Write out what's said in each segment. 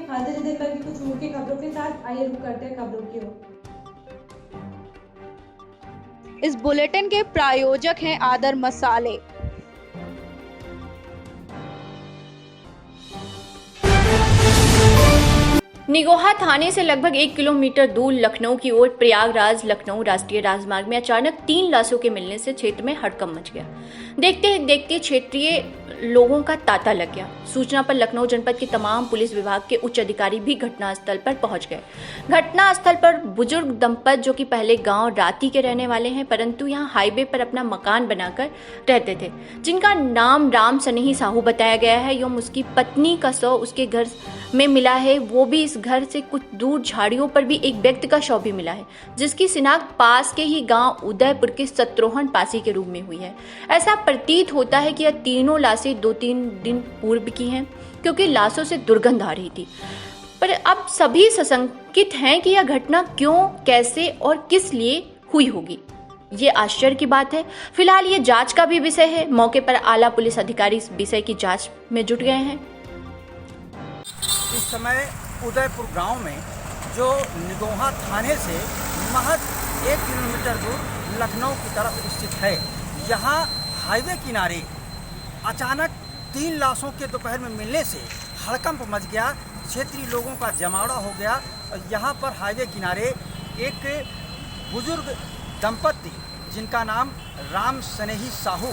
देर देर करके कुछ मुख्य खबरों के साथ आइए रुक करते हैं खबरों की ओर। इस बुलेटिन के प्रायोजक हैं आदर मसाले। निगोहा थाने से लगभग 1 किलोमीटर दूर लखनऊ की ओर प्रयागराज लखनऊ राष्ट्रीय राजमार्ग में अचानक 3 लाशों के मिलने से क्षेत्र में हड़कंप मच गया। देखते ही देखते क्षेत्रीय लोगों का तांता लग गया। सूचना पर लखनऊ जनपद के तमाम पुलिस विभाग के उच्च अधिकारी भी घटनास्थल पर पहुंच गए। घटनास्थल पर बुजुर्ग दंपत जो कि पहले गांव राती के रहने वाले हैं परंतु यहां हाईवे पर अपना मकान बनाकर रहते थे, जिनका नाम राम सनेही साहू बताया गया है, एवं उसकी पत्नी का शव उसके घर में मिला है। वो भी इस घर से कुछ दूर झाड़ियों पर भी एक व्यक्ति का शव भी मिला है, जिसकी शिनाख्त पास के ही गांव उदयपुर के शत्रुघ्न पासी के रूप में हुई है। ऐसा प्रतीत होता है कि यह तीनों लाशें 2-3 दिन पूर्व की हैं, क्योंकि लाशों से दुर्गंध आ रही थी। पर अब सभी सशंकित हैं कि यह घटना क्यों, कैसे और किस लिए हुई होगी। ये आश्चर्य की बात है। फिलहाल ये जांच का भी विषय है। मौके पर आला पुलिस अधिकारी इस विषय की जांच में जुट गए हैं। इस समय उदयपुर गांव में जो निगोहा थाने से महज 1 किलोमीटर दूर लखनऊ की तरफ स्थित है, यहाँ हाईवे किनारे अचानक 3 लाशों के दोपहर में मिलने से हड़कंप मच गया। क्षेत्रीय लोगों का जमावड़ा हो गया। यहाँ पर हाईवे किनारे एक बुजुर्ग दंपति जिनका नाम राम सनेही साहू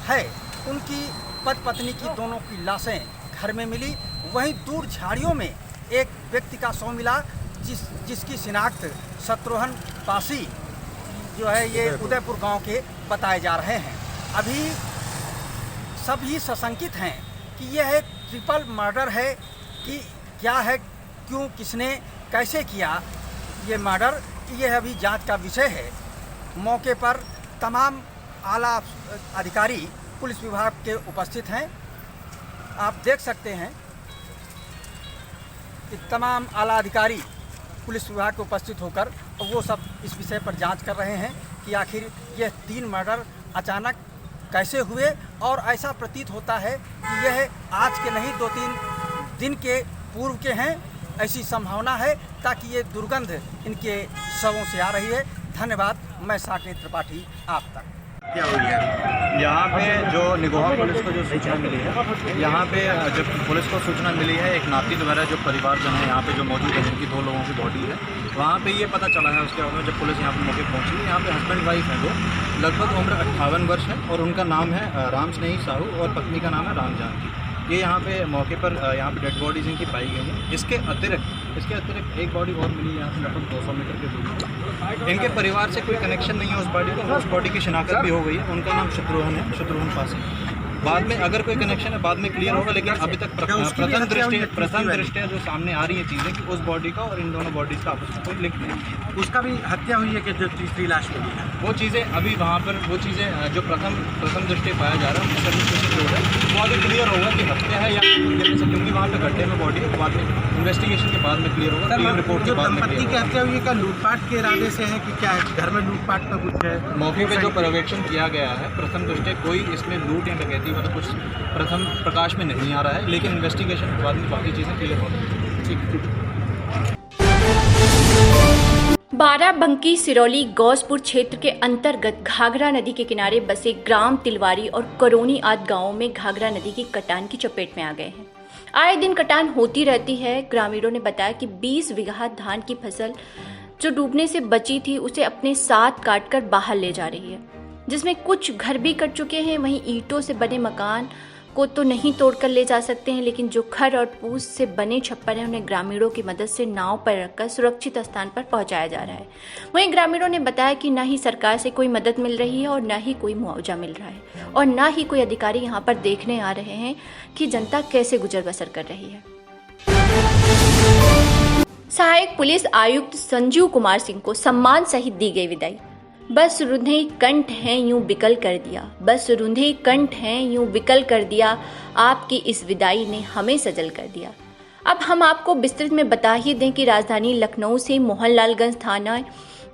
है, उनकी पत्नी की दोनों की लाशें घर में मिली। वहीं दूर झाड़ियों में एक व्यक्ति का शव मिला जिसकी शिनाख्त शत्रुघ्न पासी जो है ये उदयपुर गांव के बताए जा रहे हैं। अभी सभी सशंकित हैं कि यह ट्रिपल मर्डर है कि क्या है, क्यों, किसने, कैसे किया ये मर्डर, ये अभी जांच का विषय है। मौके पर तमाम आला अधिकारी पुलिस विभाग के उपस्थित हैं। आप देख सकते हैं कि तमाम आला अधिकारी पुलिस विभाग के उपस्थित होकर वो सब इस विषय पर जांच कर रहे हैं कि आखिर यह 3 मर्डर अचानक कैसे हुए। और ऐसा प्रतीत होता है कि यह आज के नहीं 2-3 दिन के पूर्व के हैं, ऐसी संभावना है, ताकि ये दुर्गंध इनके शवों से आ रही है। धन्यवाद। मैं साकेत त्रिपाठी आप तक। क्या हुई है यहाँ पे जो निगोहा पुलिस को जो सूचना मिली है, यहाँ पे जब पुलिस को सूचना मिली है, एक नाती वगैरह जो परिवारजन है यहाँ पे जो मौजूद है, जिनकी 2 लोगों की बॉडी है, वहाँ पे ये पता चला है उसके बाद में जब पुलिस यहाँ पे मौके पहुँची। यहाँ पे हस्बैंड वाइफ है, वो लगभग उम्र 58 वर्ष है और उनका नाम है राम सनेही साहू और पत्नी का नाम है राम जानकी। ये यहाँ पे मौके पर यहाँ पे डेड बॉडीज इनकी पाई गई हैं। इसके अतिरिक्त एक बॉडी और मिली यहाँ से लगभग 200 मीटर के दूर। इनके परिवार से कोई कनेक्शन नहीं है उस बॉडी का। उस बॉडी की शिनाख्त भी हो गई है। उनका नाम शत्रुघ्न है, शत्रुघ्न पासी। बाद में अगर कोई कनेक्शन है बाद में क्लियर होगा, लेकिन अभी तक प्रथम दृष्टया जो सामने आ रही है चीज़ें कि उस बॉडी का और इन दोनों बॉडीज़ का आपस में कोई लिंक नहीं। उसका भी हत्या हुई है कि जो तीसरी लाश मिली है, वो चीज़ें अभी वहाँ पर वो चीज़ें जो प्रथम दृष्टि पाया जा रहा है उसका जो है वो आगे क्लियर होगा कि हत्या है या क्योंकि वहाँ पे गड्ढे में बॉडी है। बाद में इन्वेस्टिगेशन के बाद में क्लियर होगा, क्लीन रिपोर्ट के बाद में। दंपत्ति की हत्या हुई है, क्या लूटपाट के इरादे से है कि क्या है, घर में लूटपाट का कुछ है? मौके पे जो पर्यवेक्षण किया गया है प्रथम दृष्टया कोई इसमें लूट या डकैती वाला कुछ प्रथम प्रकाश में नहीं आ रहा है, लेकिन इन्वेस्टिगेशन के बाद में बाकी चीज़ें क्लियर होंगी। ठीक। बाराबंकी सिरौली गौसपुर क्षेत्र के अंतर्गत घाघरा नदी के किनारे बसे ग्राम तिलवारी और करोनी आदि गांवों में घाघरा नदी की कटान की चपेट में आ गए हैं। आए दिन कटान होती रहती है। ग्रामीणों ने बताया कि 20 बीघा धान की फसल जो डूबने से बची थी उसे अपने साथ काटकर बाहर ले जा रही है, जिसमें कुछ घर भी कट चुके हैं। वहीं ईंटों से बने मकान को तो नहीं तोड़कर ले जा सकते हैं, लेकिन जो खर और फूस से बने छप्पर हैं उन्हें ग्रामीणों की मदद से नाव पर रखकर सुरक्षित स्थान पर पहुंचाया जा रहा है। वहीं ग्रामीणों ने बताया कि न ही सरकार से कोई मदद मिल रही है और न ही कोई मुआवजा मिल रहा है और न ही कोई अधिकारी यहां पर देखने आ रहे हैं कि जनता कैसे गुजर बसर कर रही है। सहायक पुलिस आयुक्त संजीव कुमार सिंह को सम्मान सहित दी गई विदाई। बस रुंधे कंठ हैं यूं बिकल कर दिया, बस रुंधे कंठ हैं यूं बिकल कर दिया, आपकी इस विदाई ने हमें सजल कर दिया। अब हम आपको विस्तृत में बता ही दें कि राजधानी लखनऊ से मोहनलालगंज थाना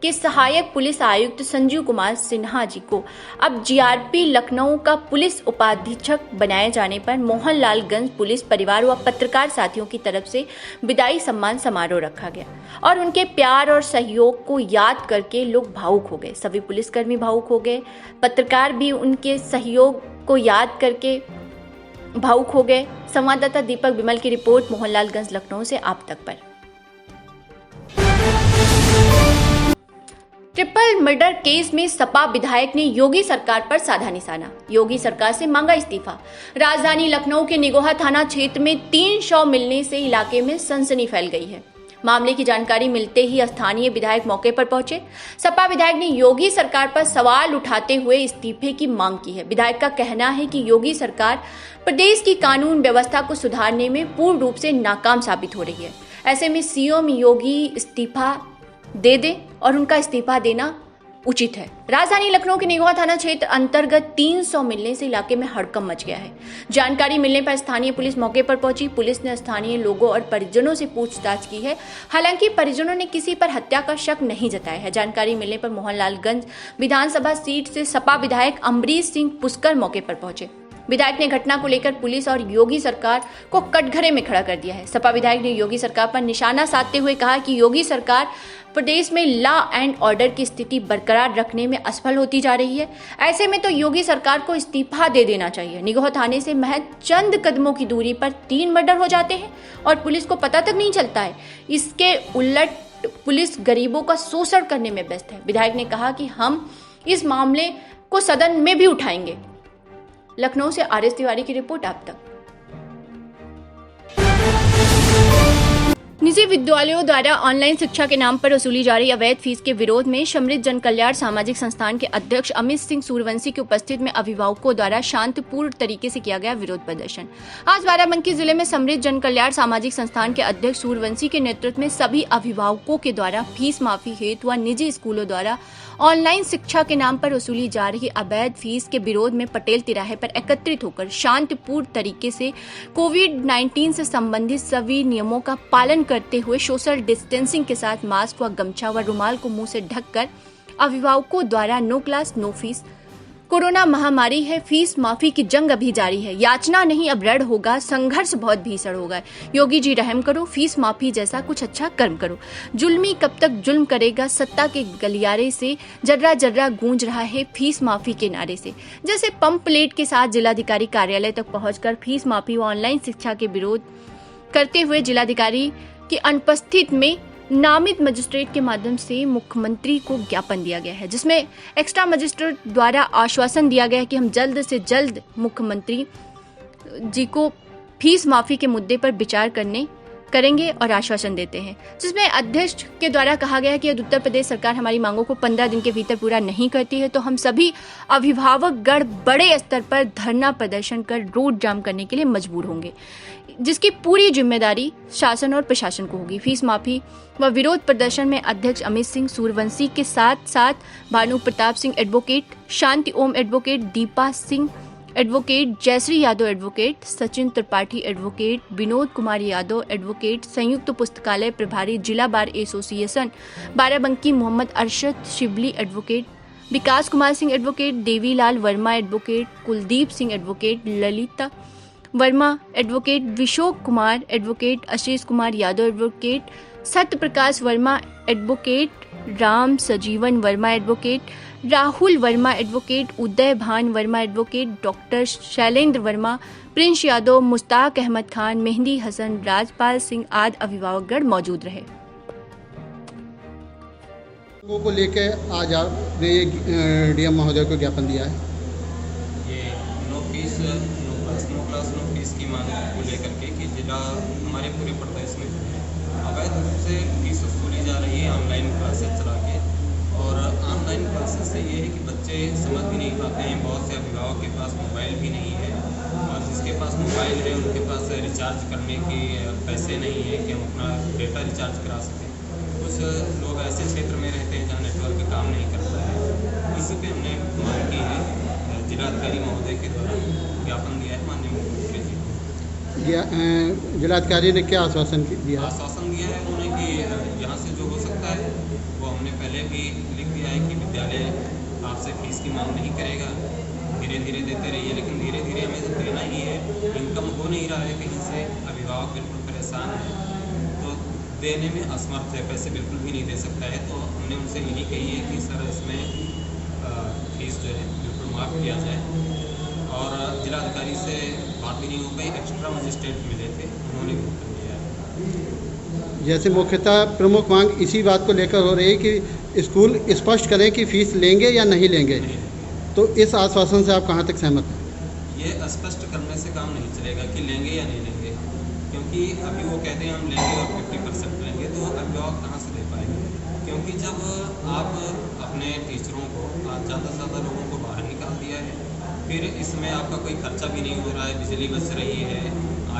के सहायक पुलिस आयुक्त संजीव कुमार सिन्हा जी को अब जीआरपी लखनऊ का पुलिस उपाधीक्षक बनाए जाने पर मोहनलालगंज पुलिस परिवार व पत्रकार साथियों की तरफ से विदाई सम्मान समारोह रखा गया और उनके प्यार और सहयोग को याद करके लोग भावुक हो गए। सभी पुलिसकर्मी भावुक हो गए, पत्रकार भी उनके सहयोग को याद करके भावुक हो गए। संवाददाता दीपक बिमल की रिपोर्ट, मोहनलालगंज लखनऊ से आप तक पर। ट्रिपल मर्डर केस में सपा विधायक ने योगी सरकार पर साधा निशाना, योगी सरकार से मांगा इस्तीफा। राजधानी लखनऊ के निगोहा थाना क्षेत्र में 3 शव मिलने से इलाके में सनसनी फैल गई है। मामले की जानकारी मिलते ही स्थानीय विधायक मौके पर पहुंचे। सपा विधायक ने योगी सरकार पर सवाल उठाते हुए इस्तीफे की मांग की है। विधायक का कहना है कि योगी सरकार प्रदेश की कानून व्यवस्था को सुधारने में पूर्ण रूप से नाकाम साबित हो रही है। ऐसे में सीएम योगी इस्तीफा दे दे और उनका इस्तीफा देना उचित है। राजधानी लखनऊ के निगोहा थाना क्षेत्र अंतर्गत 300 मिलने से इलाके में हड़कंप मच गया है। जानकारी मिलने पर स्थानीय पुलिस मौके पर पहुंची। पुलिस ने स्थानीय लोगों और परिजनों से पूछताछ की है। हालांकि परिजनों ने किसी पर हत्या का शक नहीं जताया है। जानकारी मिलने पर मोहनलालगंज विधानसभा सीट से सपा विधायक अमरीश सिंह पुष्कर मौके पर पहुंचे। विधायक ने घटना को लेकर पुलिस और योगी सरकार को कटघरे में खड़ा कर दिया है। सपा विधायक ने योगी सरकार पर निशाना साधते हुए कहा कि योगी सरकार प्रदेश में लॉ एंड ऑर्डर की स्थिति बरकरार रखने में असफल होती जा रही है। ऐसे में तो योगी सरकार को इस्तीफा दे देना चाहिए। निगोहा थाने से महज चंद कदमों की दूरी पर 3 मर्डर हो जाते हैं और पुलिस को पता तक नहीं चलता है। इसके उलट पुलिस गरीबों का शोषण करने में व्यस्त है। विधायक ने कहा कि हम इस मामले को सदन में भी उठाएंगे। लखनऊ से आरएस तिवारी की रिपोर्ट आप तक। निजी विद्यालयों द्वारा ऑनलाइन शिक्षा के नाम पर वसूली जा रही अवैध फीस के विरोध में समृद्ध जन कल्याण सामाजिक संस्थान के अध्यक्ष अमित सिंह सूर्यवंशी की उपस्थिति में अभिभावकों द्वारा शांतिपूर्ण तरीके से किया गया विरोध प्रदर्शन। आज बाराबंकी जिले में समृद्ध जन कल्याण सामाजिक संस्थान के अध्यक्ष सूर्यवंशी के नेतृत्व में सभी अभिभावकों के द्वारा फीस माफी हेतु व निजी स्कूलों द्वारा ऑनलाइन शिक्षा के नाम पर वसूली जा रही अवैध फीस के विरोध में पटेल तिराहे पर एकत्रित होकर शांतिपूर्ण तरीके से कोविड-19 से संबंधित सभी नियमों का पालन करते हुए सोशल डिस्टेंसिंग के साथ मास्क व गमछा व रुमाल को मुंह से ढककर अभिभावकों द्वारा no class no fees, corona महामारी है, फीस माफी की जंग अभी जारी है, याचना नहीं अब ऋण होगा, संघर्ष बहुत भीषण होगा, योगी जी रहम करो, फीस माफी जैसा कुछ अच्छा कर्म करो, जुल्मी कब तक जुल्म करेगा, सत्ता के गलियारे से जर्रा जर्रा गूंज रहा है फीस माफी के नारे से। जैसे पंप प्लेट के साथ जिलाधिकारी कार्यालय तक पहुंचकर फीस माफी व ऑनलाइन शिक्षा के विरोध करते हुए जिलाधिकारी की अनुपस्थित में नामित मजिस्ट्रेट के माध्यम से मुख्यमंत्री को ज्ञापन दिया गया है, जिसमें एक्स्ट्रा मजिस्ट्रेट द्वारा आश्वासन दिया गया है कि हम जल्द से जल्द मुख्यमंत्री जी को फीस माफी के मुद्दे पर विचार करेंगे और आश्वासन देते हैं। जिसमें अध्यक्ष के द्वारा कहा गया है कि यदि उत्तर प्रदेश सरकार हमारी मांगों को 15 दिन के भीतर पूरा नहीं करती है तो हम सभी अभिभावकगण बड़े स्तर पर धरना प्रदर्शन कर रोड जाम करने के लिए मजबूर होंगे, जिसकी पूरी जिम्मेदारी शासन और प्रशासन को होगी। फीस माफी व विरोध प्रदर्शन में अध्यक्ष अमित सिंह सूर्यवंशी के साथ साथ Bhanu Pratap Singh advocate, Shanti Om advocate, Deepa Singh advocate, Jayashree Yadav advocate, Sachin Tripathi advocate, Vinod Kumar Yadav advocate, संयुक्त पुस्तकालय प्रभारी जिला bar association Barabanki Mohammad Arshad Shibli advocate, Vikas Kumar Singh advocate, Devilal Verma advocate, Kuldeep Singh advocate, Lalita Verma advocate, Vishok Kumar advocate, Ashish Kumar Yadav advocate, Satya Prakash Verma advocate, Ram Sajivan Verma advocate, Rahul Verma advocate, Uday Bhan Verma advocate, doctor Shailendra Verma, Prince Yadav, Mushtaq Ahmad Khan, mehndi Hasan, Rajpal Singh आदि अभिभावकगण मौजूद रहे। लोगों को लेकर आज आपने डीएम महोदय को ज्ञापन दिया है। ये नो क्लास नो फीस की मांग को लेकर के कि जिला हमारे पूरे प्रदेश में अवैध रूप से फीस वसूली जा रही है ऑनलाइन क्लासेस चला के। और ऑनलाइन क्लासेस से ये है कि बच्चे समझ भी नहीं पाते हैं। बहुत से अभिभावक के पास मोबाइल भी नहीं है और जिसके पास मोबाइल है उनके पास रिचार्ज करने के पैसे नहीं है कि हम अपना डेटा रिचार्ज करा सकें। कुछ लोग ऐसे क्षेत्र में रहते हैं जहाँ नेटवर्क काम नहीं करता है। इसी पे हमने मांग की है, जिलाधिकारी महोदय के द्वारा ज्ञापन दिया है माननीय मुख्यमंत्री जी को। दिया, जिलाधिकारी ने क्या आश्वासन दिया? आश्वासन दिया है उन्होंने कि यहाँ से जो हो सकता है वो हमने पहले भी लिख दिया है कि विद्यालय आपसे फीस की मांग नहीं करेगा, धीरे धीरे देते रहिए, लेकिन धीरे धीरे हमें तो देना ही है, इनकम हो नहीं रहा है कहीं से, अभिभावक बिल्कुल परेशान है, तो देने में असमर्थ है, पैसे बिल्कुल भी नहीं दे सकता है। तो हमने उनसे यही कही है कि सर इसमें फीस जो है बिल्कुल माफ़ किया जाए। और जिलाधिकारी से बात भी नहीं हो पाई, एक्स्ट्रा मजिस्ट्रेट मिले थे, उन्होंने भी उत्तर दिया है। जैसे मुख्यतः प्रमुख मांग इसी बात को लेकर हो रही है कि स्कूल स्पष्ट करें कि फीस लेंगे या नहीं लेंगे, तो इस आश्वासन से आप कहाँ तक सहमत हैं? ये स्पष्ट करने से काम नहीं चलेगा कि लेंगे या नहीं लेंगे, क्योंकि अभी वो कहते हैं हम लेंगे और 50% लेंगे, तो अभिभावक कहाँ से दे पाएंगे? क्योंकि जब आप अपने टीचरों को ज़्यादा से ज़्यादा लोगों को बाहर निकाल दिया है, फिर इसमें आपका कोई खर्चा भी नहीं हो रहा है, बिजली बच रही है,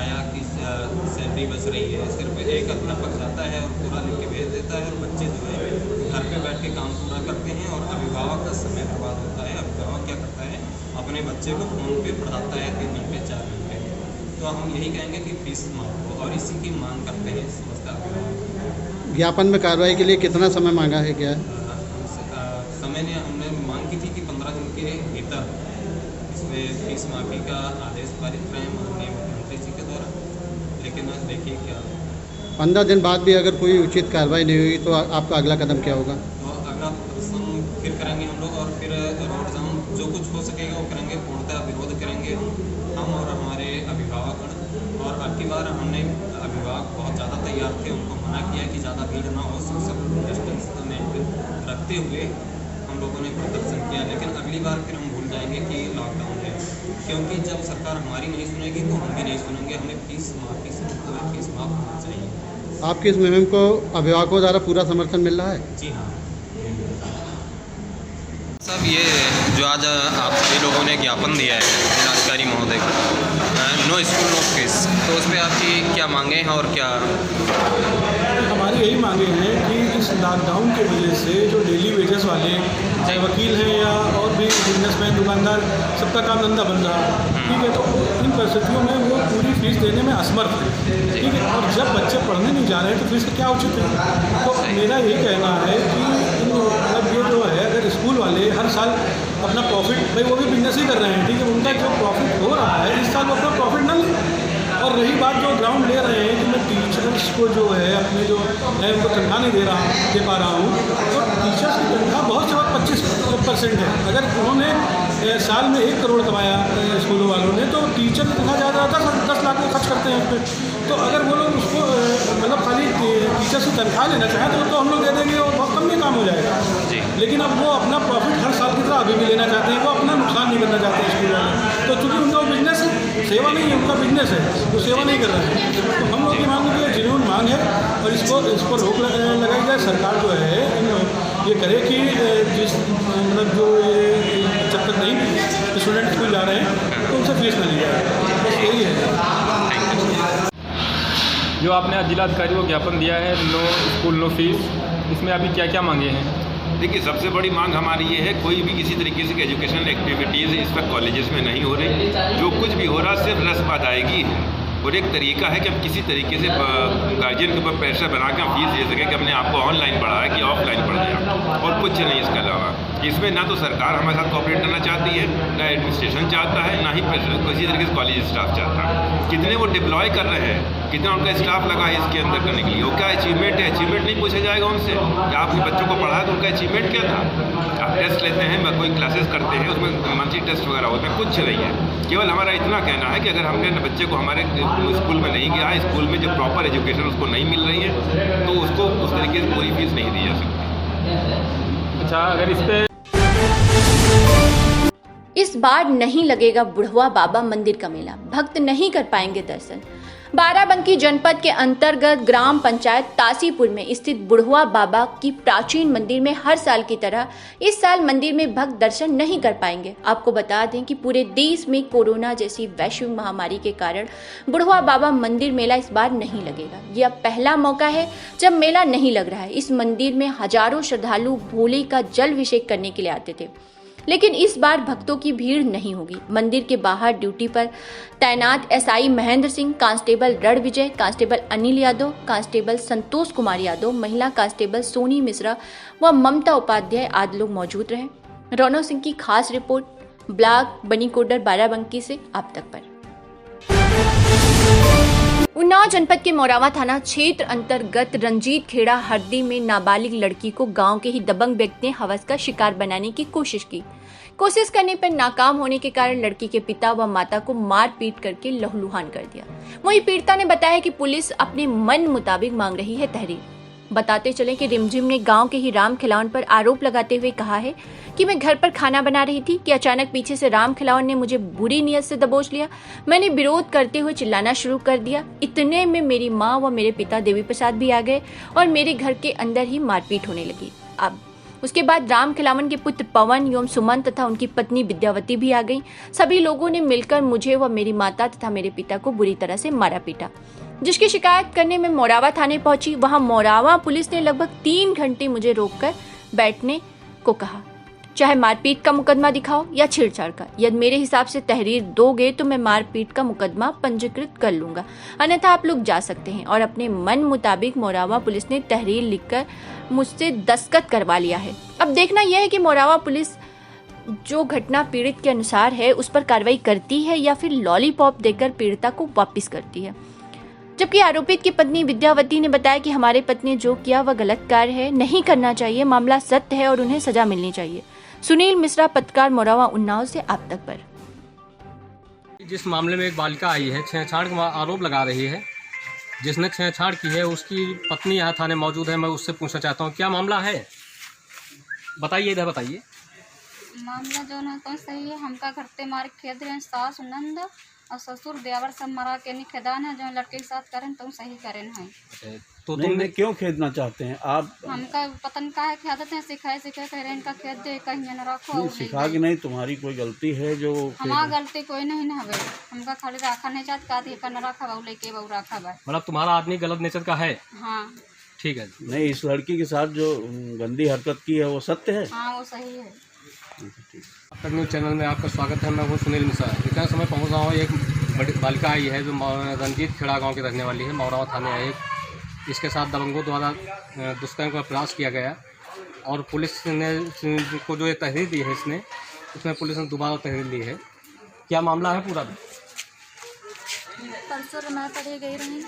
आया की सैलरी बच रही है, सिर्फ एक अध्यापक जाता है और पूरा लिख के भेज देता है और बच्चे जो है घर पे बैठ के काम पूरा करते हैं और अभिभावक का समय बर्बाद होता है। अभिभावक क्या करता है, अपने बच्चे को फ़ोन पे पढ़ाता है 3 घंटे 4 घंटे। तो हम यही कहेंगे कि फीस माफ हो और इसी की मांग करते हैं समस्त अभिभावक। ज्ञापन में कार्रवाई के लिए कितना समय मांगा है? क्या हमने मांग की थी कि 15 दिन के भीतर इसमें फीस माफ़ी का आदेश पारित रहे माननीय मुख्यमंत्री जी के द्वारा, लेकिन देखिए क्या 15 दिन बाद भी अगर कोई उचित कार्रवाई नहीं हुई तो आपका अगला कदम क्या होगा? तो अगला प्रदर्शन फिर करेंगे हम लोग और फिर रोड जाम जो कुछ हो सकेगा वो करेंगे, पूर्णतः विरोध करेंगे हम और हमारे अभिभावक। और अब की बार हमने अभिभावक बहुत ज़्यादा तैयार थे, उनको मना किया कि ज़्यादा भीड़ ना हो, सोशल डिस्टेंस में रखते हुए हम लोगों ने प्रदर्शन किया, लेकिन अगली बार फिर हम भूल जाएंगे कि लॉकडाउन है, क्योंकि जब सरकार हमारी नहीं सुनेगी तो हम भी नहीं सुनेंगे। हमें फीस माफ़ी से फीस माफ़ होना चाहिए। आपकी इस मुहिम को अभिभावकों द्वारा पूरा समर्थन मिल रहा है? जी हाँ। सब ये जो आज आप सभी लोगों ने ज्ञापन दिया है जिलाधिकारी महोदय को, नो स्कूल नो फीस, तो उस पर आपकी क्या मांगे हैं और क्या? हमारी यही मांगे हैं कि इस लॉकडाउन की वजह से जो डेली वेजेस वाले चाहे वकील हैं या और भी बिजनेसमैन दुकानदार, सबका काम धंधा बन रहा है, ठीक है, तो इन परिस्थितियों में वो पूरी फीस देने में असमर्थ है, ठीक है, और जब बच्चे पढ़ने नहीं जा रहे हैं तो फीस का क्या उचित है? तो मेरा यही कहना है कि मतलब ये जो है, अगर स्कूल वाले हर साल अपना प्रॉफिट, भाई वो भी बिजनेस ही कर रहे हैं, ठीक है, उनका जो प्रॉफिट हो रहा है इस साल वो अपना प्रॉफिट न लें। और रही बात जो ग्राउंड ले रहे हैं कि मैं टीचर्स को जो है अपने जो है उनको तनख्वाह नहीं दे पा रहा हूँ, तो टीचर्स की तनख्वाह बहुत से बहुत 25% है। अगर उन्होंने साल में 1 करोड़ कमाया स्कूलों वालों ने, तो टीचर की तनख्वाह ज़्यादा 10 लाख को खर्च करते हैं उस पर। तो अगर वो लोग उसको मतलब खाली टीचर्स की तनख्वाह लेना चाहें तो हम लोग दे देंगे और बहुत कम में काम हो जाएगा। लेकिन अब वो अपना प्रॉफिट हर साल की तरह अभी भी लेना चाहते हैं, वो अपना नुकसान नहीं करना चाहते हैं स्कूल वाले। तो चूँकि उनका बिजनेस है, सेवा नहीं है, उनका बिजनेस है, वो सेवा नहीं कर रहे हैं। तो हम लोग की मांग है, जेन्युइन मांग है और इस पर रोक लगाई जाए। सरकार जो है ये करे कि जिस मतलब जो ये जब तक नहीं स्टूडेंट स्कूल जा रहे हैं तो उनसे फीस ना ली जाए, बस यही है। जो आपने आज जिलाधिकारी को ज्ञापन दिया है नो स्कूल नो फीस, इसमें अभी क्या क्या मांगे हैं? देखिए, सबसे बड़ी मांग हमारी ये है, कोई भी किसी तरीके से एजुकेशनल एक्टिविटीज़ इस वक्त कॉलेजेस में नहीं हो रही। जो कुछ भी हो रहा सिर्फ रस्म अदायगी है और एक तरीका है कि हम किसी तरीके से गार्जियन के ऊपर प्रेशर बना के हम फीस दे सकें कि हमने आपको ऑनलाइन पढ़ाया कि ऑफलाइन पढ़ दिया, और कुछ नहीं इसके अलावा। इसमें ना तो सरकार हमारे साथ कोऑपरेट करना चाहती है, ना एडमिनिस्ट्रेशन चाहता है, ना ही किसी तरीके से कॉलेज स्टाफ चाहता है। कितने वो डिप्लॉय कर रहे हैं, कितना उनका स्टाफ लगा है इसके अंदर करने के लिए, वो क्या अचीवमेंट है, अचीवमेंट नहीं पूछा जाएगा उनसे कि आपने बच्चों को पढ़ाया तो उनका अचीवमेंट क्या था। आप टेस्ट लेते हैं, कोई क्लासेस करते हैं, उसमें मंथली टेस्ट वगैरह होते हैं, कुछ नहीं है। केवल हमारा इतना कहना है कि अगर हमने बच्चे को हमारे स्कूल में नहीं गया, स्कूल में जो प्रॉपर एजुकेशन उसको नहीं मिल रही है, तो उसको उस तरीके से पूरी फीस नहीं दी जा सकती। अच्छा, अगर इस पे इस बार नहीं लगेगा बुढ़वा बाबा मंदिर का मेला, भक्त नहीं कर पाएंगे दर्शन। बाराबंकी जनपद के अंतर्गत ग्राम पंचायत तासीपुर में स्थित बुढ़वा बाबा की प्राचीन मंदिर में हर साल की तरह इस साल मंदिर में भक्त दर्शन नहीं कर पाएंगे। आपको बता दें कि पूरे देश में कोरोना जैसी वैश्विक महामारी के कारण बुढ़वा बाबा मंदिर मेला इस बार नहीं लगेगा। यह पहला मौका है जब मेला नहीं लग रहा है। इस मंदिर में हजारों श्रद्धालु भोले का जल अभिषेक करने के लिए आते थे। लेकिन इस बार भक्तों की भीड़ नहीं होगी। मंदिर के बाहर ड्यूटी पर तैनात SI Mahendra Singh, constable Ranvijay, constable Anil Yadav, constable Santosh Kumar Yadav, महिला कांस्टेबल सोनी मिश्रा व ममता उपाध्याय आदि लोग मौजूद रहे। रौनक सिंह की खास रिपोर्ट, ब्लॉक बनीकोडर बाराबंकी से आप तक पर। उन्नाव जनपद के मोरावा थाना क्षेत्र अंतर्गत रंजीत खेड़ा हरदी में नाबालिग लड़की को गांव के ही दबंग व्यक्ति ने हवस का शिकार बनाने की कोशिश की। कोशिश करने पर नाकाम होने के कारण लड़की के पिता व माता को मार पीट करके लहूलुहान कर दिया। वहीं पीड़िता ने बताया कि पुलिस अपने मन मुताबिक मांग रही है तहरीर। बताते चले कि रिमझिम ने गांव के ही राम खिलावन पर आरोप लगाते हुए कहा है कि मैं घर पर खाना बना रही थी कि अचानक पीछे से राम खिलावन ने मुझे बुरी नीयत से दबोच लिया। मैंने विरोध करते हुए चिल्लाना शुरू कर दिया। इतने में मेरी माँ व मेरे पिता देवी प्रसाद भी आ गए और मेरे घर के अंदर ही मारपीट होने लगी। अब उसके बाद राम खिलावन के पुत्र पवन एवं सुमन तथा उनकी पत्नी विद्यावती भी आ गई। सभी लोगों ने मिलकर मुझे व मेरी माता तथा मेरे पिता को बुरी तरह से मारा पीटा, जिसकी शिकायत करने में मोरावा थाने पहुंची। वहां मोरावा पुलिस ने लगभग 3 घंटे मुझे रोककर बैठने को कहा। चाहे मारपीट का मुकदमा दिखाओ या छेड़छाड़ का, यदि मेरे हिसाब से तहरीर दोगे तो मैं मारपीट का मुकदमा पंजीकृत कर लूंगा, अन्यथा आप लोग जा सकते हैं। और अपने मन मुताबिक मोरावा पुलिस ने तहरीर लिखकर मुझसे दस्तखत करवा लिया है। अब देखना यह है कि मोरावा पुलिस जो घटना पीड़ित के अनुसार है उस पर कार्रवाई करती है या फिर लॉलीपॉप देकर पीड़िता को वापस करती है। जबकि आरोपित की पत्नी विद्यावती ने बताया कि हमारे पति ने जो किया वह गलत कार्य है, नहीं करना चाहिए, मामला सत्य है और उन्हें सजा मिलनी चाहिए। सुनील मिश्रा, पत्रकार, मोरावा, उन्नाव से आप तक पर। जिस मामले में एक बालिका आई है, छेड़छाड़ का आरोप लगा रही है, जिसने छेड़छाड़ की है उसकी पत्नी यहाँ थाने मौजूद है। मैं उससे पूछना चाहता हूँ क्या मामला है, बताइए, इधर बताइए। मामला जो है तो सही है, हमका घर पे मार खेद रहे हैं, सास नंद और ससुर देवर सब मरा के नहीं खेदान है, जो लड़के के साथ करें तो सही करें है। तो तुमने क्यों खेदना चाहते हैं आप? हमका पतन का है खेदते हैं, सिखाए कह रहे हैं इनका खेद दे कहीं न रखो। सिखा के नहीं, तुम्हारी कोई गलती है जो? हमारा गलती कोई नहीं ना हवे, हमका खाली रखा नहीं चाहते का न रखा बहु लेके बहु रखा बा। मतलब तुम्हारा आदमी गलत नेचर का है? हाँ ठीक है। नहीं, इस लड़की के साथ जो गंदी हरकत की है वो सत्य है? हाँ वो सही है। अब तक न्यूज़ चैनल में आपका स्वागत है। मैं हूँ सुनील मिश्रा। इतना समय पहुँच रहा हूँ, एक बड़ी बालिका आई है जो रंजीत खेड़ा गांव की रहने वाली है, मोरावा थाने आई। इसके साथ दबंगों द्वारा दुष्कर्म का प्रयास किया गया और पुलिस ने को जो ये तहरीर दी है इसमें पुलिस ने दोबारा तहरीर ली है। क्या मामला है पूरा? परसों मैं पढ़े गई रही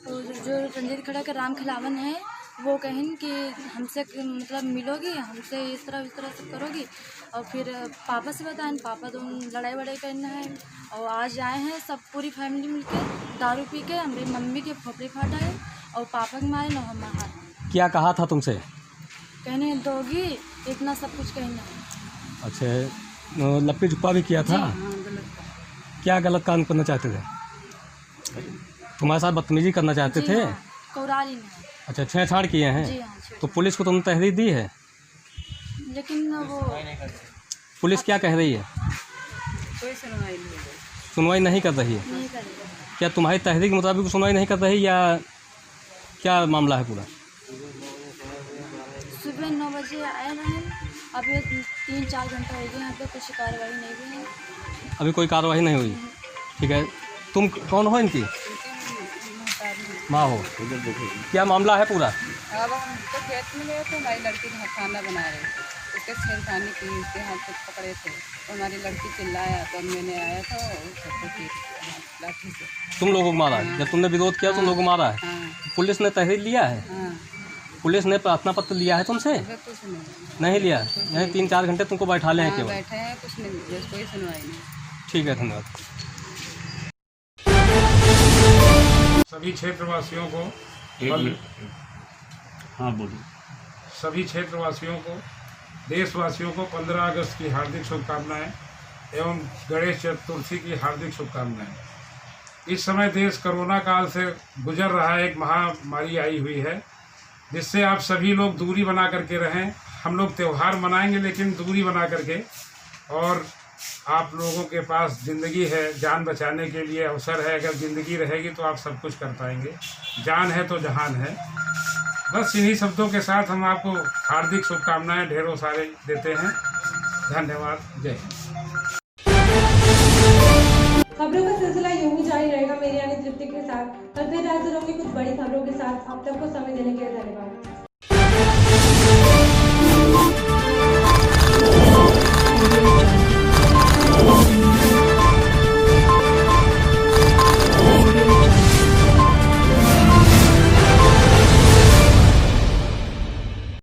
तो जो रंजीत खेड़ा के राम खिलावन है वो कहें कि हमसे मतलब मिलोगी, हमसे इस तरह सब करोगी। और फिर पापा से बताएं, पापा तो लड़ाई वड़ाई करना है। और आज आए हैं सब पूरी फैमिली मिलके दारू पी के, हमारी मम्मी के खोपड़ी फाटा है और पापा के मारे न हमारा। क्या कहा था तुमसे? कहने दोगी इतना सब कुछ कहना। अच्छा, लप्पी झुप्पा भी किया था? हाँ, क्या गलत काम करना चाहते थे? तुम्हारे साथ बदतमीजी करना चाहते थे? कौराली में। अच्छा, छेड़छाड़ किए हैं? जी हाँ। तो पुलिस को तुमने तहरीर दी है? लेकिन वो पुलिस क्या कह रही है? कोई सुनवाई नहीं कर रही है? नहीं कर रही। क्या तुम्हारी तहरीर के मुताबिक सुनवाई नहीं कर रही या क्या मामला है पूरा? सुबह 9 बजे आए हैं, अभी 3-4 घंटा हो गए, यहाँ पे कुछ कार्रवाई नहीं हुई है। अभी कोई कार्रवाई नहीं हुई? ठीक है। तुम कौन हो इनकी? माँ हो। क्या मामला है पूरा? अब हम तो खेत में गए थे, हमारी लड़की खाना बना रहे थे, उसके छेड़खानी की, उसके हाथ को पकड़े थे तो हमारी लड़की चिल्लाया तो मैंने आया था सबको लाठी से। तुम लोगों को मारा? हाँ। जब तुमने विरोध किया तुम लोगों को मारा है? हाँ। पुलिस ने तहरीर लिया है? हाँ। पुलिस ने प्रार्थना पत्र लिया है तुमसे? कुछ नहीं लिया? यहीं 3-4 घंटे तुमको बैठा ले हैं केवल? बैठे हैं, कुछ नहीं, कोई सुनवाई नहीं। ठीक है, धन्यवाद। सभी क्षेत्रवासियों को सभी क्षेत्रवासियों को, देशवासियों को 15 अगस्त की हार्दिक शुभकामनाएं एवं गणेश चतुर्थी की हार्दिक शुभकामनाएं। इस समय देश कोरोना काल से गुजर रहा है, एक महामारी आई हुई है जिससे आप सभी लोग दूरी बना करके रहें। हम लोग त्यौहार मनाएंगे लेकिन दूरी बना करके, और आप लोगों के पास ज़िंदगी है, जान बचाने के लिए अवसर है। अगर ज़िंदगी रहेगी तो आप सब कुछ कर पाएंगे, जान है तो जहान है। बस इन्हीं शब्दों के साथ हम आपको हार्दिक शुभकामनाएं ढेरों सारे देते हैं। धन्यवाद। जय हिंद। खबरों का सिलसिला यूं ही जारी रहेगा मेरी यानी तृप्ति के साथ। कल फिर हाजिर होंगे कुछ बड़ी खबरों के साथ। आप सबको समय देने के लिए धन्यवाद।